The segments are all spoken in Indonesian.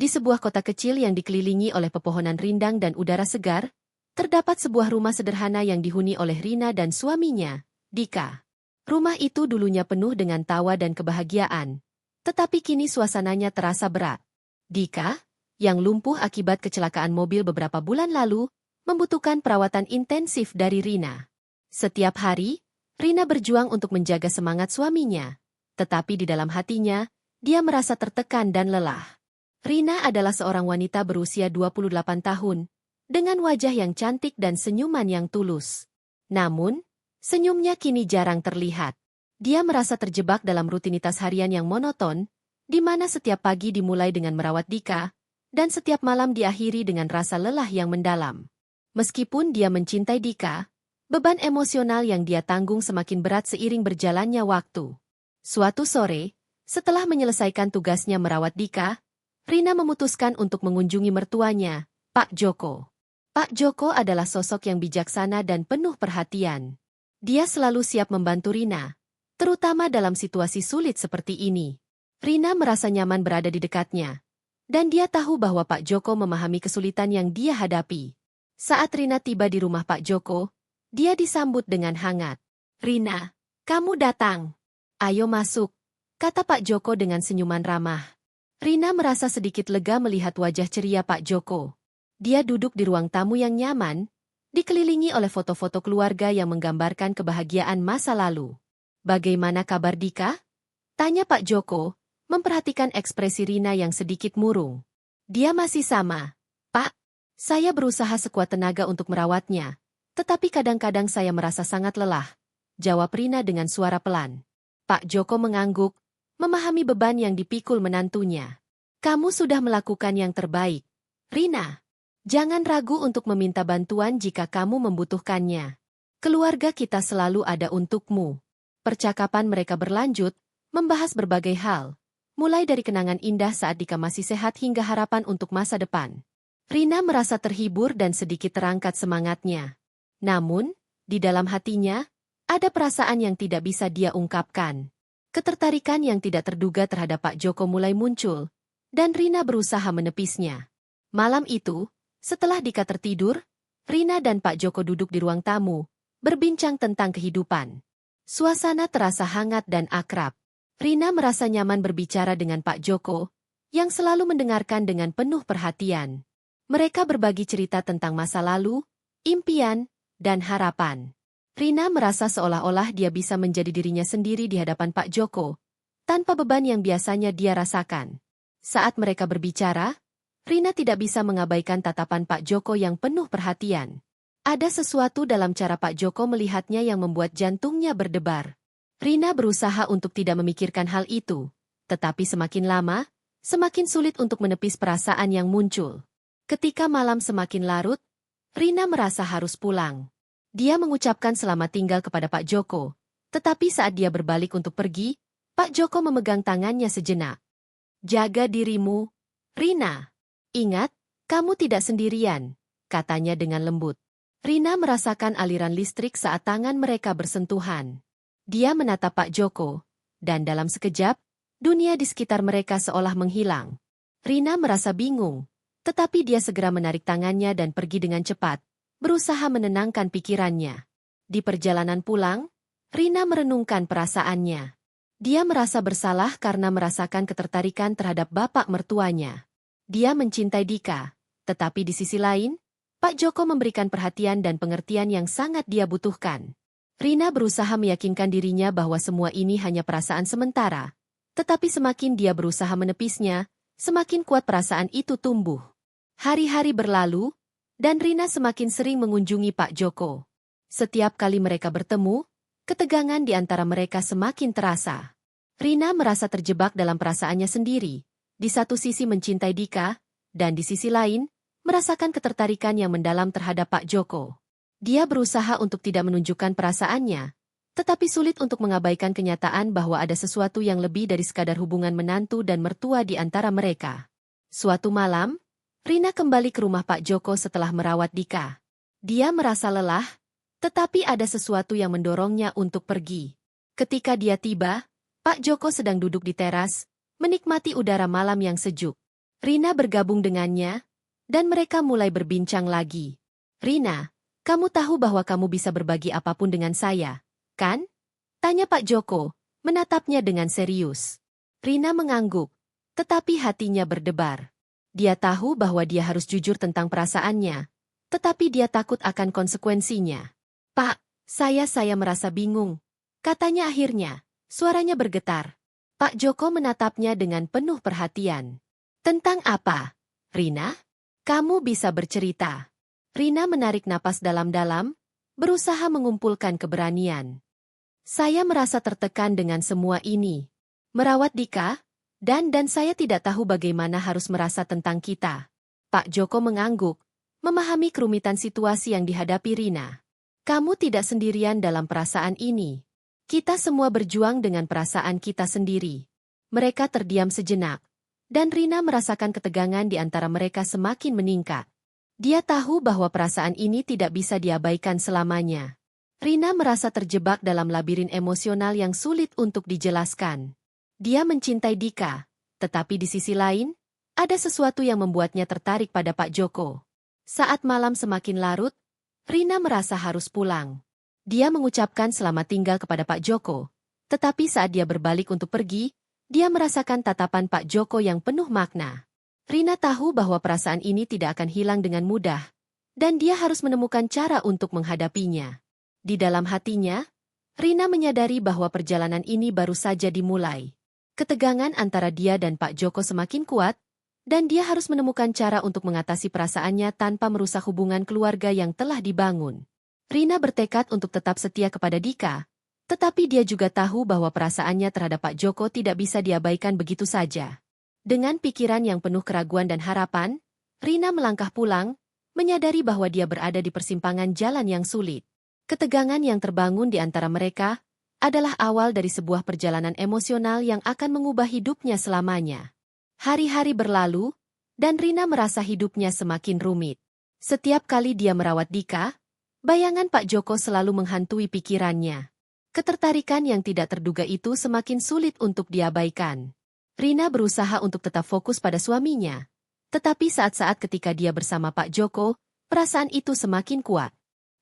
Di sebuah kota kecil yang dikelilingi oleh pepohonan rindang dan udara segar, terdapat sebuah rumah sederhana yang dihuni oleh Rina dan suaminya, Dika. Rumah itu dulunya penuh dengan tawa dan kebahagiaan, tetapi kini suasananya terasa berat. Dika, yang lumpuh akibat kecelakaan mobil beberapa bulan lalu, membutuhkan perawatan intensif dari Rina. Setiap hari, Rina berjuang untuk menjaga semangat suaminya, tetapi di dalam hatinya, dia merasa tertekan dan lelah. Rina adalah seorang wanita berusia 28 tahun, dengan wajah yang cantik dan senyuman yang tulus. Namun, senyumnya kini jarang terlihat. Dia merasa terjebak dalam rutinitas harian yang monoton, di mana setiap pagi dimulai dengan merawat Dika, dan setiap malam diakhiri dengan rasa lelah yang mendalam. Meskipun dia mencintai Dika, beban emosional yang dia tanggung semakin berat seiring berjalannya waktu. Suatu sore, setelah menyelesaikan tugasnya merawat Dika, Rina memutuskan untuk mengunjungi mertuanya, Pak Joko. Pak Joko adalah sosok yang bijaksana dan penuh perhatian. Dia selalu siap membantu Rina, terutama dalam situasi sulit seperti ini. Rina merasa nyaman berada di dekatnya, dan dia tahu bahwa Pak Joko memahami kesulitan yang dia hadapi. Saat Rina tiba di rumah Pak Joko, dia disambut dengan hangat. "Rina, kamu datang. Ayo masuk," kata Pak Joko dengan senyuman ramah. Rina merasa sedikit lega melihat wajah ceria Pak Joko. Dia duduk di ruang tamu yang nyaman, dikelilingi oleh foto-foto keluarga yang menggambarkan kebahagiaan masa lalu. "Bagaimana kabar Dika?" tanya Pak Joko, memperhatikan ekspresi Rina yang sedikit murung. "Dia masih sama, Pak. Saya berusaha sekuat tenaga untuk merawatnya, tetapi kadang-kadang saya merasa sangat lelah," jawab Rina dengan suara pelan. Pak Joko mengangguk, memahami beban yang dipikul menantunya. "Kamu sudah melakukan yang terbaik, Rina. Jangan ragu untuk meminta bantuan jika kamu membutuhkannya. Keluarga kita selalu ada untukmu." Percakapan mereka berlanjut, membahas berbagai hal, mulai dari kenangan indah saat Dika masih sehat hingga harapan untuk masa depan. Rina merasa terhibur dan sedikit terangkat semangatnya. Namun, di dalam hatinya, ada perasaan yang tidak bisa dia ungkapkan. Ketertarikan yang tidak terduga terhadap Pak Joko mulai muncul, dan Rina berusaha menepisnya. Malam itu, setelah Dika tertidur, Rina dan Pak Joko duduk di ruang tamu, berbincang tentang kehidupan. Suasana terasa hangat dan akrab. Rina merasa nyaman berbicara dengan Pak Joko, yang selalu mendengarkan dengan penuh perhatian. Mereka berbagi cerita tentang masa lalu, impian, dan harapan. Rina merasa seolah-olah dia bisa menjadi dirinya sendiri di hadapan Pak Joko, tanpa beban yang biasanya dia rasakan. Saat mereka berbicara, Rina tidak bisa mengabaikan tatapan Pak Joko yang penuh perhatian. Ada sesuatu dalam cara Pak Joko melihatnya yang membuat jantungnya berdebar. Rina berusaha untuk tidak memikirkan hal itu, tetapi semakin lama, semakin sulit untuk menepis perasaan yang muncul. Ketika malam semakin larut, Rina merasa harus pulang. Dia mengucapkan selamat tinggal kepada Pak Joko, tetapi saat dia berbalik untuk pergi, Pak Joko memegang tangannya sejenak. "Jaga dirimu, Rina. Ingat, kamu tidak sendirian," katanya dengan lembut. Rina merasakan aliran listrik saat tangan mereka bersentuhan. Dia menatap Pak Joko, dan dalam sekejap, dunia di sekitar mereka seolah menghilang. Rina merasa bingung, tetapi dia segera menarik tangannya dan pergi dengan cepat, berusaha menenangkan pikirannya. Di perjalanan pulang, Rina merenungkan perasaannya. Dia merasa bersalah karena merasakan ketertarikan terhadap bapak mertuanya. Dia mencintai Dika, tetapi di sisi lain, Pak Joko memberikan perhatian dan pengertian yang sangat dia butuhkan. Rina berusaha meyakinkan dirinya bahwa semua ini hanya perasaan sementara, tetapi semakin dia berusaha menepisnya, semakin kuat perasaan itu tumbuh. Hari-hari berlalu, dan Rina semakin sering mengunjungi Pak Joko. Setiap kali mereka bertemu, ketegangan di antara mereka semakin terasa. Rina merasa terjebak dalam perasaannya sendiri, di satu sisi mencintai Dika, dan di sisi lain, merasakan ketertarikan yang mendalam terhadap Pak Joko. Dia berusaha untuk tidak menunjukkan perasaannya, tetapi sulit untuk mengabaikan kenyataan bahwa ada sesuatu yang lebih dari sekadar hubungan menantu dan mertua di antara mereka. Suatu malam, Rina kembali ke rumah Pak Joko setelah merawat Dika. Dia merasa lelah, tetapi ada sesuatu yang mendorongnya untuk pergi. Ketika dia tiba, Pak Joko sedang duduk di teras, menikmati udara malam yang sejuk. Rina bergabung dengannya, dan mereka mulai berbincang lagi. Rina, kamu tahu bahwa kamu bisa berbagi apapun dengan saya, kan? Tanya Pak Joko, menatapnya dengan serius. Rina mengangguk, tetapi hatinya berdebar. Dia tahu bahwa dia harus jujur tentang perasaannya, tetapi dia takut akan konsekuensinya. Pak, saya merasa bingung. Katanya akhirnya, suaranya bergetar. Pak Joko menatapnya dengan penuh perhatian. Tentang apa, Rina? Kamu bisa bercerita. Rina menarik napas dalam-dalam, berusaha mengumpulkan keberanian. Saya merasa tertekan dengan semua ini. Merawat Dika, dan saya tidak tahu bagaimana harus merasa tentang kita. Pak Joko mengangguk, memahami kerumitan situasi yang dihadapi Rina. Kamu tidak sendirian dalam perasaan ini. Kita semua berjuang dengan perasaan kita sendiri. Mereka terdiam sejenak. Dan Rina merasakan ketegangan di antara mereka semakin meningkat. Dia tahu bahwa perasaan ini tidak bisa diabaikan selamanya. Rina merasa terjebak dalam labirin emosional yang sulit untuk dijelaskan. Dia mencintai Dika, tetapi di sisi lain, ada sesuatu yang membuatnya tertarik pada Pak Joko. Saat malam semakin larut, Rina merasa harus pulang. Dia mengucapkan selamat tinggal kepada Pak Joko, tetapi saat dia berbalik untuk pergi, dia merasakan tatapan Pak Joko yang penuh makna. Rina tahu bahwa perasaan ini tidak akan hilang dengan mudah, dan dia harus menemukan cara untuk menghadapinya. Di dalam hatinya, Rina menyadari bahwa perjalanan ini baru saja dimulai. Ketegangan antara dia dan Pak Joko semakin kuat, dan dia harus menemukan cara untuk mengatasi perasaannya tanpa merusak hubungan keluarga yang telah dibangun. Rina bertekad untuk tetap setia kepada Dika, tetapi dia juga tahu bahwa perasaannya terhadap Pak Joko tidak bisa diabaikan begitu saja. Dengan pikiran yang penuh keraguan dan harapan, Rina melangkah pulang, menyadari bahwa dia berada di persimpangan jalan yang sulit. Ketegangan yang terbangun di antara mereka adalah awal dari sebuah perjalanan emosional yang akan mengubah hidupnya selamanya. Hari-hari berlalu, dan Rina merasa hidupnya semakin rumit. Setiap kali dia merawat Dika, bayangan Pak Joko selalu menghantui pikirannya. Ketertarikan yang tidak terduga itu semakin sulit untuk diabaikan. Rina berusaha untuk tetap fokus pada suaminya. Tetapi saat-saat ketika dia bersama Pak Joko, perasaan itu semakin kuat.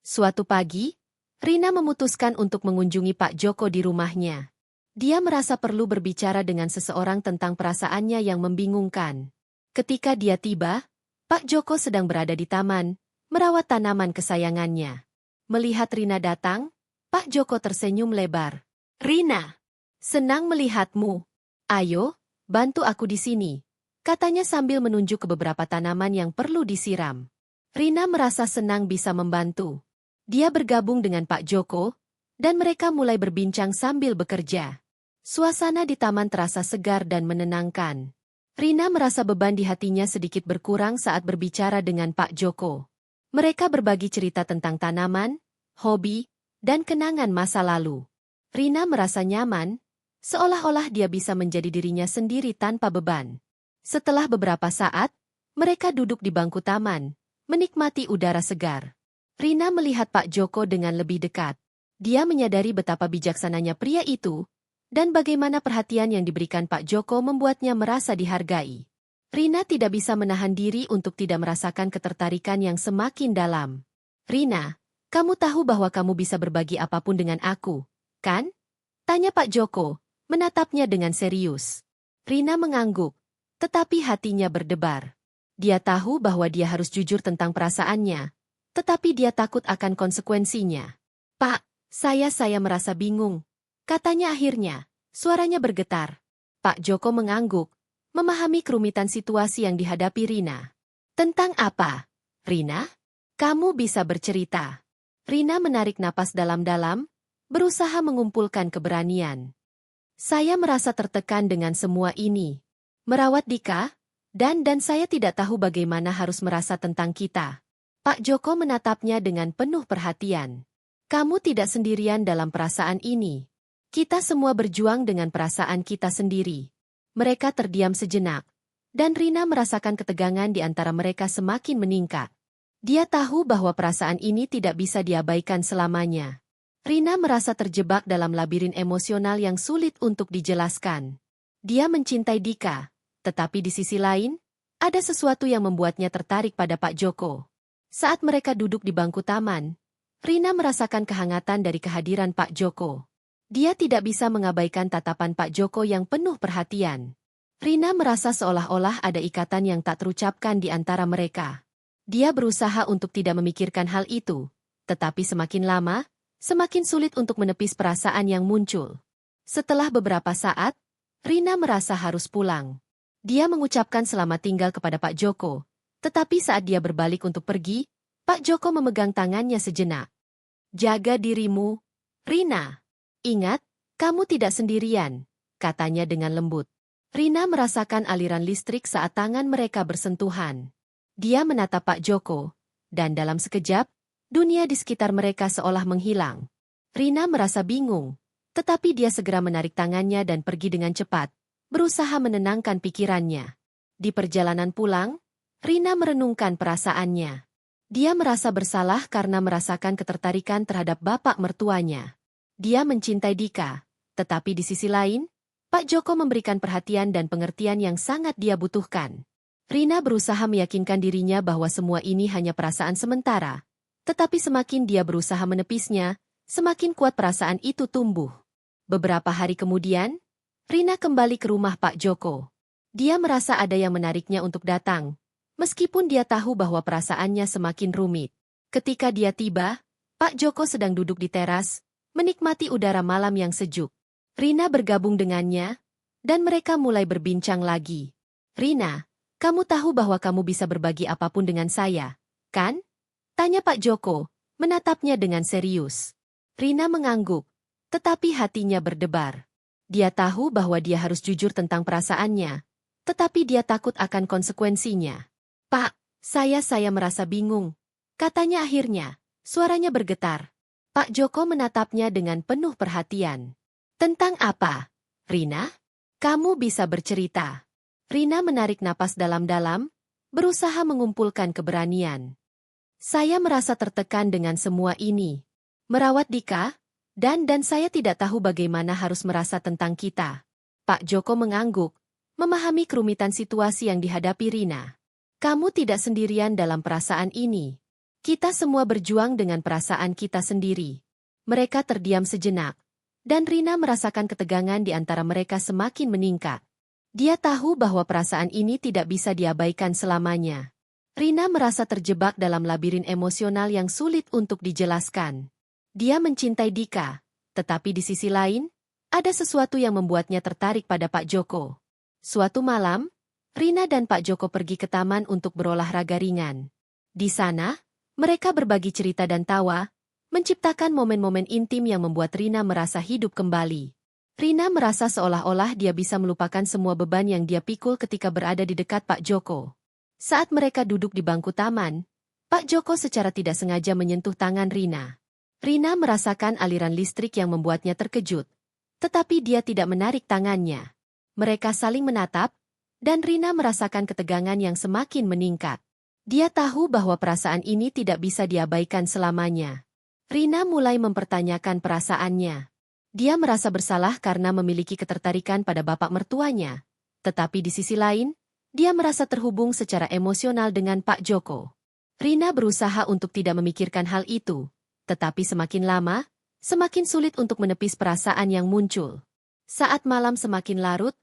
Suatu pagi, Rina memutuskan untuk mengunjungi Pak Joko di rumahnya. Dia merasa perlu berbicara dengan seseorang tentang perasaannya yang membingungkan. Ketika dia tiba, Pak Joko sedang berada di taman, merawat tanaman kesayangannya. Melihat Rina datang, Pak Joko tersenyum lebar. Rina, senang melihatmu. Ayo, bantu aku di sini, katanya sambil menunjuk ke beberapa tanaman yang perlu disiram. Rina merasa senang bisa membantu. Dia bergabung dengan Pak Joko, dan mereka mulai berbincang sambil bekerja. Suasana di taman terasa segar dan menenangkan. Rina merasa beban di hatinya sedikit berkurang saat berbicara dengan Pak Joko. Mereka berbagi cerita tentang tanaman, hobi, dan kenangan masa lalu. Rina merasa nyaman, seolah-olah dia bisa menjadi dirinya sendiri tanpa beban. Setelah beberapa saat, mereka duduk di bangku taman, menikmati udara segar. Rina melihat Pak Joko dengan lebih dekat. Dia menyadari betapa bijaksananya pria itu, dan bagaimana perhatian yang diberikan Pak Joko membuatnya merasa dihargai. Rina tidak bisa menahan diri untuk tidak merasakan ketertarikan yang semakin dalam. Rina, kamu tahu bahwa kamu bisa berbagi apapun dengan aku, kan? Tanya Pak Joko, menatapnya dengan serius. Rina mengangguk, tetapi hatinya berdebar. Dia tahu bahwa dia harus jujur tentang perasaannya, tetapi dia takut akan konsekuensinya. Pak, saya merasa bingung. Katanya akhirnya, suaranya bergetar. Pak Joko mengangguk, memahami kerumitan situasi yang dihadapi Rina. Tentang apa, Rina? Kamu bisa bercerita. Rina menarik napas dalam-dalam, berusaha mengumpulkan keberanian. Saya merasa tertekan dengan semua ini. Merawat Dika, dan saya tidak tahu bagaimana harus merasa tentang kita. Pak Joko menatapnya dengan penuh perhatian. Kamu tidak sendirian dalam perasaan ini. Kita semua berjuang dengan perasaan kita sendiri. Mereka terdiam sejenak, dan Rina merasakan ketegangan di antara mereka semakin meningkat. Dia tahu bahwa perasaan ini tidak bisa diabaikan selamanya. Rina merasa terjebak dalam labirin emosional yang sulit untuk dijelaskan. Dia mencintai Dika, tetapi di sisi lain, ada sesuatu yang membuatnya tertarik pada Pak Joko. Saat mereka duduk di bangku taman, Rina merasakan kehangatan dari kehadiran Pak Joko. Dia tidak bisa mengabaikan tatapan Pak Joko yang penuh perhatian. Rina merasa seolah-olah ada ikatan yang tak terucapkan di antara mereka. Dia berusaha untuk tidak memikirkan hal itu, tetapi semakin lama, semakin sulit untuk menepis perasaan yang muncul. Setelah beberapa saat, Rina merasa harus pulang. Dia mengucapkan selamat tinggal kepada Pak Joko, tetapi saat dia berbalik untuk pergi, Pak Joko memegang tangannya sejenak. "Jaga dirimu, Rina. Ingat, kamu tidak sendirian," katanya dengan lembut. Rina merasakan aliran listrik saat tangan mereka bersentuhan. Dia menatap Pak Joko, dan dalam sekejap, dunia di sekitar mereka seolah menghilang. Rina merasa bingung, tetapi dia segera menarik tangannya dan pergi dengan cepat, berusaha menenangkan pikirannya. Di perjalanan pulang, Rina merenungkan perasaannya. Dia merasa bersalah karena merasakan ketertarikan terhadap bapak mertuanya. Dia mencintai Dika, tetapi di sisi lain, Pak Joko memberikan perhatian dan pengertian yang sangat dia butuhkan. Rina berusaha meyakinkan dirinya bahwa semua ini hanya perasaan sementara, tetapi semakin dia berusaha menepisnya, semakin kuat perasaan itu tumbuh. Beberapa hari kemudian, Rina kembali ke rumah Pak Joko. Dia merasa ada yang menariknya untuk datang, meskipun dia tahu bahwa perasaannya semakin rumit. Ketika dia tiba, Pak Joko sedang duduk di teras, menikmati udara malam yang sejuk. Rina bergabung dengannya, dan mereka mulai berbincang lagi. "Rina, kamu tahu bahwa kamu bisa berbagi apapun dengan saya, kan?" tanya Pak Joko, menatapnya dengan serius. Rina mengangguk, tetapi hatinya berdebar. Dia tahu bahwa dia harus jujur tentang perasaannya, tetapi dia takut akan konsekuensinya. "Pak, saya merasa bingung," katanya akhirnya, suaranya bergetar. Pak Joko menatapnya dengan penuh perhatian. "Tentang apa, Rina? Kamu bisa bercerita." Rina menarik napas dalam-dalam, berusaha mengumpulkan keberanian. "Saya merasa tertekan dengan semua ini. Merawat Dika, dan saya tidak tahu bagaimana harus merasa tentang kita." Pak Joko mengangguk, memahami kerumitan situasi yang dihadapi Rina. "Kamu tidak sendirian dalam perasaan ini. Kita semua berjuang dengan perasaan kita sendiri." Mereka terdiam sejenak, dan Rina merasakan ketegangan di antara mereka semakin meningkat. Dia tahu bahwa perasaan ini tidak bisa diabaikan selamanya. Rina merasa terjebak dalam labirin emosional yang sulit untuk dijelaskan. Dia mencintai Dika, tetapi di sisi lain, ada sesuatu yang membuatnya tertarik pada Pak Joko. Suatu malam, Rina dan Pak Joko pergi ke taman untuk berolahraga ringan. Di sana, mereka berbagi cerita dan tawa, menciptakan momen-momen intim yang membuat Rina merasa hidup kembali. Rina merasa seolah-olah dia bisa melupakan semua beban yang dia pikul ketika berada di dekat Pak Joko. Saat mereka duduk di bangku taman, Pak Joko secara tidak sengaja menyentuh tangan Rina. Rina merasakan aliran listrik yang membuatnya terkejut, tetapi dia tidak menarik tangannya. Mereka saling menatap, dan Rina merasakan ketegangan yang semakin meningkat. Dia tahu bahwa perasaan ini tidak bisa diabaikan selamanya. Rina mulai mempertanyakan perasaannya. Dia merasa bersalah karena memiliki ketertarikan pada bapak mertuanya. Tetapi di sisi lain, dia merasa terhubung secara emosional dengan Pak Joko. Rina berusaha untuk tidak memikirkan hal itu, tetapi semakin lama, semakin sulit untuk menepis perasaan yang muncul. Saat malam semakin larut,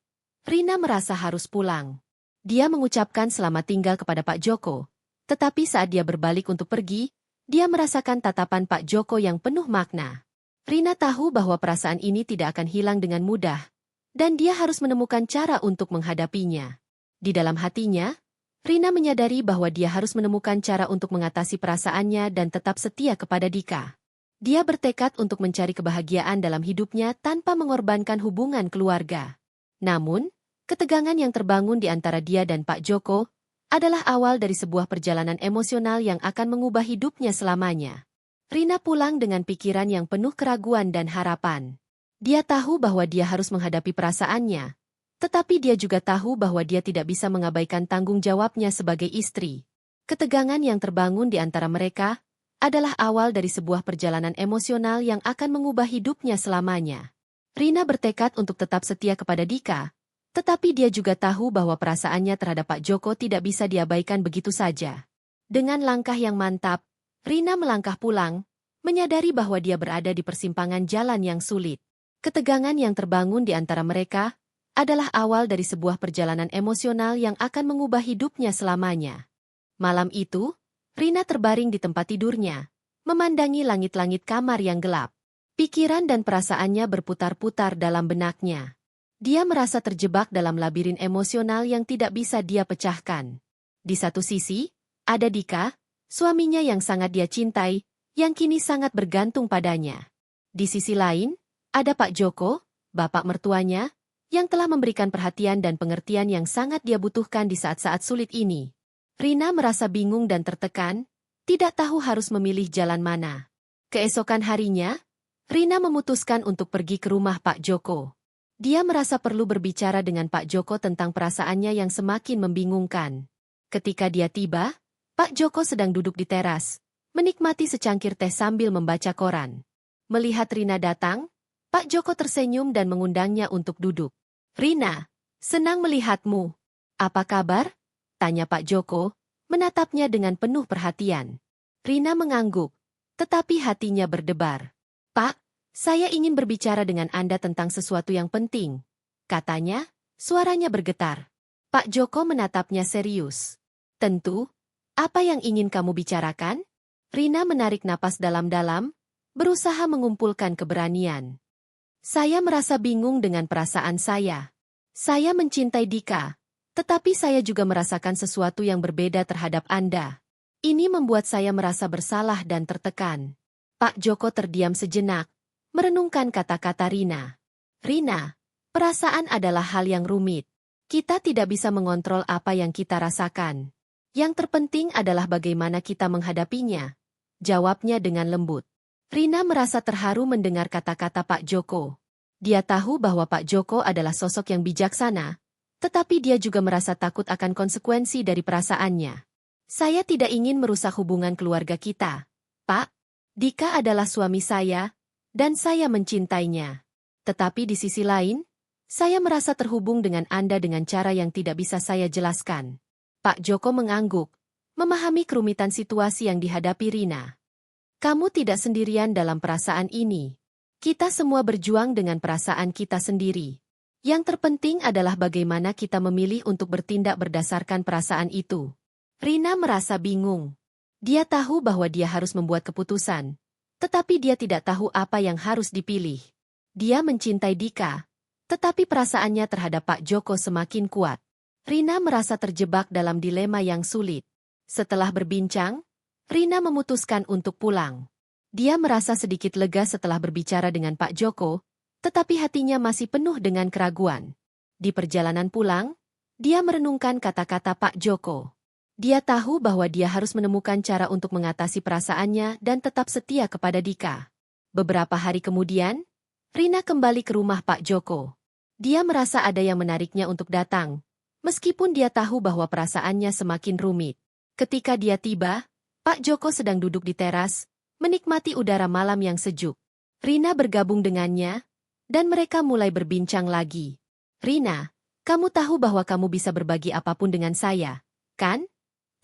Rina merasa harus pulang. Dia mengucapkan selamat tinggal kepada Pak Joko, tetapi saat dia berbalik untuk pergi, dia merasakan tatapan Pak Joko yang penuh makna. Rina tahu bahwa perasaan ini tidak akan hilang dengan mudah, dan dia harus menemukan cara untuk menghadapinya. Di dalam hatinya, Rina menyadari bahwa dia harus menemukan cara untuk mengatasi perasaannya dan tetap setia kepada Dika. Dia bertekad untuk mencari kebahagiaan dalam hidupnya tanpa mengorbankan hubungan keluarga. Namun, ketegangan yang terbangun di antara dia dan Pak Joko adalah awal dari sebuah perjalanan emosional yang akan mengubah hidupnya selamanya. Rina pulang dengan pikiran yang penuh keraguan dan harapan. Dia tahu bahwa dia harus menghadapi perasaannya, tetapi dia juga tahu bahwa dia tidak bisa mengabaikan tanggung jawabnya sebagai istri. Ketegangan yang terbangun di antara mereka adalah awal dari sebuah perjalanan emosional yang akan mengubah hidupnya selamanya. Rina bertekad untuk tetap setia kepada Dika, Tetapi dia juga tahu bahwa perasaannya terhadap Pak Joko tidak bisa diabaikan begitu saja. Dengan langkah yang mantap, Rina melangkah pulang, menyadari bahwa dia berada di persimpangan jalan yang sulit. Ketegangan yang terbangun di antara mereka adalah awal dari sebuah perjalanan emosional yang akan mengubah hidupnya selamanya. Malam itu, Rina terbaring di tempat tidurnya, memandangi langit-langit kamar yang gelap. Pikiran dan perasaannya berputar-putar dalam benaknya. Dia merasa terjebak dalam labirin emosional yang tidak bisa dia pecahkan. Di satu sisi, ada Dika, suaminya yang sangat dia cintai, yang kini sangat bergantung padanya. Di sisi lain, ada Pak Joko, bapak mertuanya, yang telah memberikan perhatian dan pengertian yang sangat dia butuhkan di saat-saat sulit ini. Rina merasa bingung dan tertekan, tidak tahu harus memilih jalan mana. Keesokan harinya, Rina memutuskan untuk pergi ke rumah Pak Joko. Dia merasa perlu berbicara dengan Pak Joko tentang perasaannya yang semakin membingungkan. Ketika dia tiba, Pak Joko sedang duduk di teras, menikmati secangkir teh sambil membaca koran. Melihat Rina datang, Pak Joko tersenyum dan mengundangnya untuk duduk. "Rina, senang melihatmu. Apa kabar?" tanya Pak Joko, menatapnya dengan penuh perhatian. Rina mengangguk, tetapi hatinya berdebar. "Pak, saya ingin berbicara dengan Anda tentang sesuatu yang penting," katanya, suaranya bergetar. Pak Joko menatapnya serius. "Tentu, apa yang ingin kamu bicarakan?" Rina menarik napas dalam-dalam, berusaha mengumpulkan keberanian. "Saya merasa bingung dengan perasaan saya. Saya mencintai Dika, tetapi saya juga merasakan sesuatu yang berbeda terhadap Anda. Ini membuat saya merasa bersalah dan tertekan." Pak Joko terdiam sejenak, merenungkan kata-kata Rina. "Rina, perasaan adalah hal yang rumit. Kita tidak bisa mengontrol apa yang kita rasakan. Yang terpenting adalah bagaimana kita menghadapinya," jawabnya dengan lembut. Rina merasa terharu mendengar kata-kata Pak Joko. Dia tahu bahwa Pak Joko adalah sosok yang bijaksana, tetapi dia juga merasa takut akan konsekuensi dari perasaannya. "Saya tidak ingin merusak hubungan keluarga kita, Pak. Dika adalah suami saya, dan saya mencintainya. Tetapi di sisi lain, saya merasa terhubung dengan Anda dengan cara yang tidak bisa saya jelaskan." Pak Joko mengangguk, memahami kerumitan situasi yang dihadapi Rina. "Kamu tidak sendirian dalam perasaan ini. Kita semua berjuang dengan perasaan kita sendiri. Yang terpenting adalah bagaimana kita memilih untuk bertindak berdasarkan perasaan itu." Rina merasa bingung. Dia tahu bahwa dia harus membuat keputusan, tetapi dia tidak tahu apa yang harus dipilih. Dia mencintai Dika, tetapi perasaannya terhadap Pak Joko semakin kuat. Rina merasa terjebak dalam dilema yang sulit. Setelah berbincang, Rina memutuskan untuk pulang. Dia merasa sedikit lega setelah berbicara dengan Pak Joko, tetapi hatinya masih penuh dengan keraguan. Di perjalanan pulang, dia merenungkan kata-kata Pak Joko. Dia tahu bahwa dia harus menemukan cara untuk mengatasi perasaannya dan tetap setia kepada Dika. Beberapa hari kemudian, Rina kembali ke rumah Pak Joko. Dia merasa ada yang menariknya untuk datang, meskipun dia tahu bahwa perasaannya semakin rumit. Ketika dia tiba, Pak Joko sedang duduk di teras, menikmati udara malam yang sejuk. Rina bergabung dengannya, dan mereka mulai berbincang lagi. "Rina, kamu tahu bahwa kamu bisa berbagi apapun dengan saya, kan?"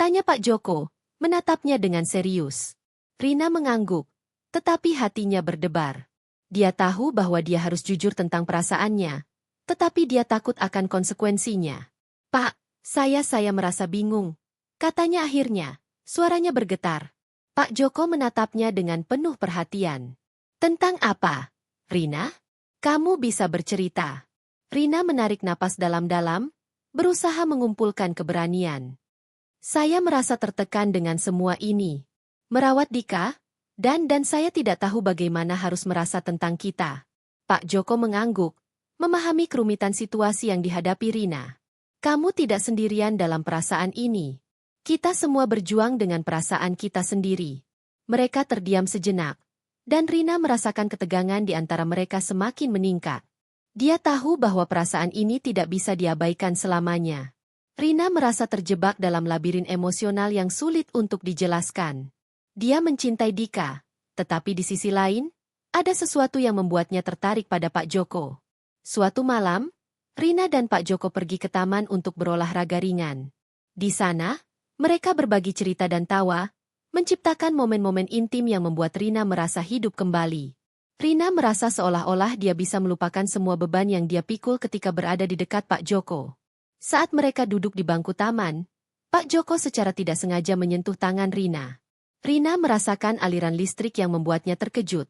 tanya Pak Joko, menatapnya dengan serius. Rina mengangguk, tetapi hatinya berdebar. Dia tahu bahwa dia harus jujur tentang perasaannya, tetapi dia takut akan konsekuensinya. "Pak, saya merasa bingung," katanya akhirnya, suaranya bergetar. Pak Joko menatapnya dengan penuh perhatian. "Tentang apa, Rina? Kamu bisa bercerita." Rina menarik napas dalam-dalam, berusaha mengumpulkan keberanian. "Saya merasa tertekan dengan semua ini. Merawat Dika, dan saya tidak tahu bagaimana harus merasa tentang kita." Pak Joko mengangguk, memahami kerumitan situasi yang dihadapi Rina. "Kamu tidak sendirian dalam perasaan ini. Kita semua berjuang dengan perasaan kita sendiri." Mereka terdiam sejenak, dan Rina merasakan ketegangan di antara mereka semakin meningkat. Dia tahu bahwa perasaan ini tidak bisa diabaikan selamanya. Rina merasa terjebak dalam labirin emosional yang sulit untuk dijelaskan. Dia mencintai Dika, tetapi di sisi lain, ada sesuatu yang membuatnya tertarik pada Pak Joko. Suatu malam, Rina dan Pak Joko pergi ke taman untuk berolahraga ringan. Di sana, mereka berbagi cerita dan tawa, menciptakan momen-momen intim yang membuat Rina merasa hidup kembali. Rina merasa seolah-olah dia bisa melupakan semua beban yang dia pikul ketika berada di dekat Pak Joko. Saat mereka duduk di bangku taman, Pak Joko secara tidak sengaja menyentuh tangan Rina. Rina merasakan aliran listrik yang membuatnya terkejut,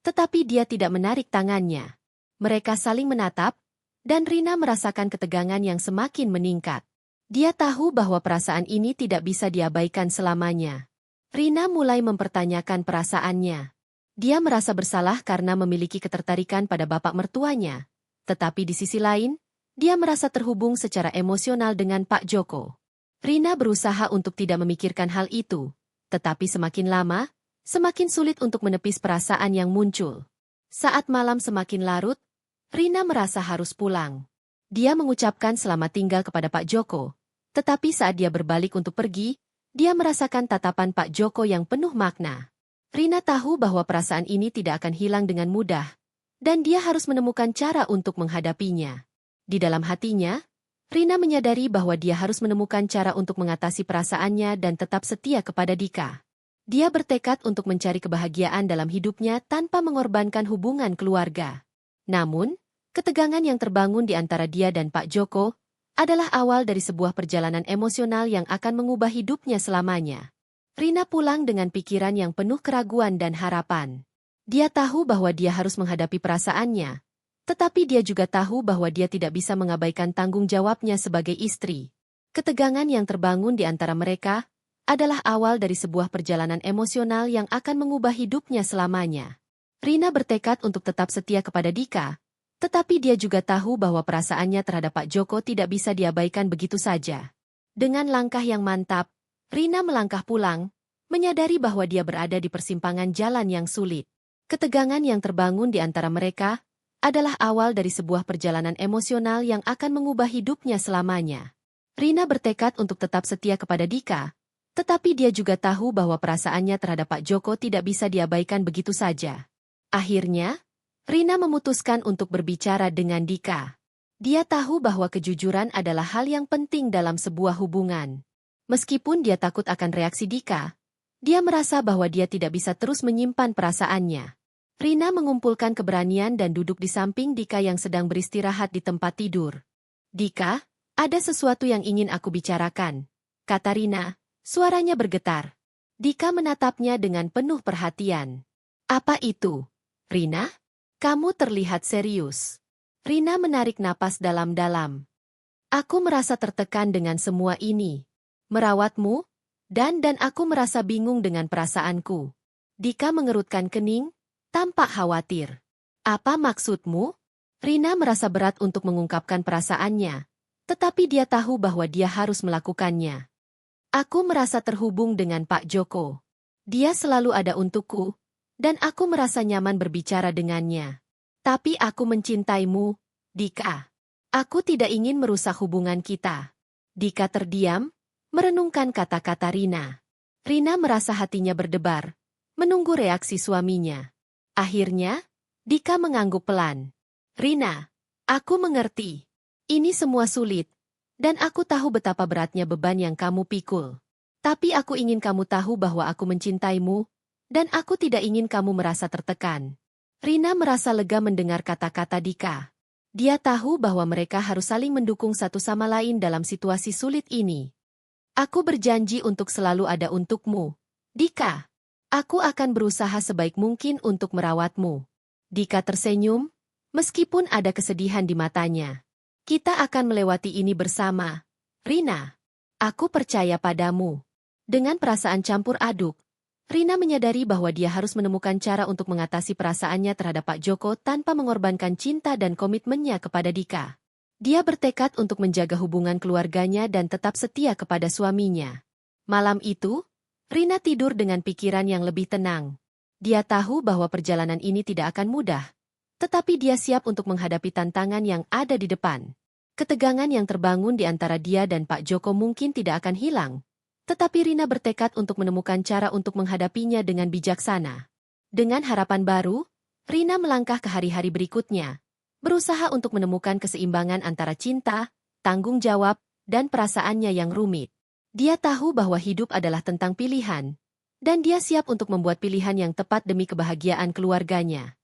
tetapi dia tidak menarik tangannya. Mereka saling menatap, dan Rina merasakan ketegangan yang semakin meningkat. Dia tahu bahwa perasaan ini tidak bisa diabaikan selamanya. Rina mulai mempertanyakan perasaannya. Dia merasa bersalah karena memiliki ketertarikan pada bapak mertuanya. Tetapi di sisi lain, dia merasa terhubung secara emosional dengan Pak Joko. Rina berusaha untuk tidak memikirkan hal itu, tetapi semakin lama, semakin sulit untuk menepis perasaan yang muncul. Saat malam semakin larut, Rina merasa harus pulang. Dia mengucapkan selamat tinggal kepada Pak Joko, tetapi saat dia berbalik untuk pergi, dia merasakan tatapan Pak Joko yang penuh makna. Rina tahu bahwa perasaan ini tidak akan hilang dengan mudah, dan dia harus menemukan cara untuk menghadapinya. Di dalam hatinya, Rina menyadari bahwa dia harus menemukan cara untuk mengatasi perasaannya dan tetap setia kepada Dika. Dia bertekad untuk mencari kebahagiaan dalam hidupnya tanpa mengorbankan hubungan keluarga. Namun, ketegangan yang terbangun di antara dia dan Pak Joko adalah awal dari sebuah perjalanan emosional yang akan mengubah hidupnya selamanya. Rina pulang dengan pikiran yang penuh keraguan dan harapan. Dia tahu bahwa dia harus menghadapi perasaannya, tetapi dia juga tahu bahwa dia tidak bisa mengabaikan tanggung jawabnya sebagai istri. Ketegangan yang terbangun di antara mereka adalah awal dari sebuah perjalanan emosional yang akan mengubah hidupnya selamanya. Rina bertekad untuk tetap setia kepada Dika, tetapi dia juga tahu bahwa perasaannya terhadap Pak Joko tidak bisa diabaikan begitu saja. Dengan langkah yang mantap, Rina melangkah pulang, menyadari bahwa dia berada di persimpangan jalan yang sulit. Ketegangan yang terbangun di antara mereka adalah awal dari sebuah perjalanan emosional yang akan mengubah hidupnya selamanya. Rina bertekad untuk tetap setia kepada Dika, tetapi dia juga tahu bahwa perasaannya terhadap Pak Joko tidak bisa diabaikan begitu saja. Akhirnya, Rina memutuskan untuk berbicara dengan Dika. Dia tahu bahwa kejujuran adalah hal yang penting dalam sebuah hubungan. Meskipun dia takut akan reaksi Dika, dia merasa bahwa dia tidak bisa terus menyimpan perasaannya. Rina mengumpulkan keberanian dan duduk di samping Dika yang sedang beristirahat di tempat tidur. "Dika, ada sesuatu yang ingin aku bicarakan," kata Rina, suaranya bergetar. Dika menatapnya dengan penuh perhatian. "Apa itu, Rina? Kamu terlihat serius." Rina menarik napas dalam-dalam. "Aku merasa tertekan dengan semua ini. Merawatmu, dan aku merasa bingung dengan perasaanku." Dika mengerutkan kening, tampak khawatir. "Apa maksudmu?" Rina merasa berat untuk mengungkapkan perasaannya, tetapi dia tahu bahwa dia harus melakukannya. "Aku merasa terhubung dengan Pak Joko. Dia selalu ada untukku, dan aku merasa nyaman berbicara dengannya. Tapi aku mencintaimu, Dika. Aku tidak ingin merusak hubungan kita." Dika terdiam, merenungkan kata-kata Rina. Rina merasa hatinya berdebar, menunggu reaksi suaminya. Akhirnya, Dika mengangguk pelan. "Rina, aku mengerti. Ini semua sulit, dan aku tahu betapa beratnya beban yang kamu pikul. Tapi aku ingin kamu tahu bahwa aku mencintaimu, dan aku tidak ingin kamu merasa tertekan." Rina merasa lega mendengar kata-kata Dika. Dia tahu bahwa mereka harus saling mendukung satu sama lain dalam situasi sulit ini. "Aku berjanji untuk selalu ada untukmu, Dika. Aku akan berusaha sebaik mungkin untuk merawatmu." Dika tersenyum, meskipun ada kesedihan di matanya. "Kita akan melewati ini bersama, Rina. Aku percaya padamu." Dengan perasaan campur aduk, Rina menyadari bahwa dia harus menemukan cara untuk mengatasi perasaannya terhadap Pak Joko tanpa mengorbankan cinta dan komitmennya kepada Dika. Dia bertekad untuk menjaga hubungan keluarganya dan tetap setia kepada suaminya. Malam itu, Rina tidur dengan pikiran yang lebih tenang. Dia tahu bahwa perjalanan ini tidak akan mudah, tetapi dia siap untuk menghadapi tantangan yang ada di depan. Ketegangan yang terbangun di antara dia dan Pak Joko mungkin tidak akan hilang, tetapi Rina bertekad untuk menemukan cara untuk menghadapinya dengan bijaksana. Dengan harapan baru, Rina melangkah ke hari-hari berikutnya, berusaha untuk menemukan keseimbangan antara cinta, tanggung jawab, dan perasaannya yang rumit. Dia tahu bahwa hidup adalah tentang pilihan, dan dia siap untuk membuat pilihan yang tepat demi kebahagiaan keluarganya.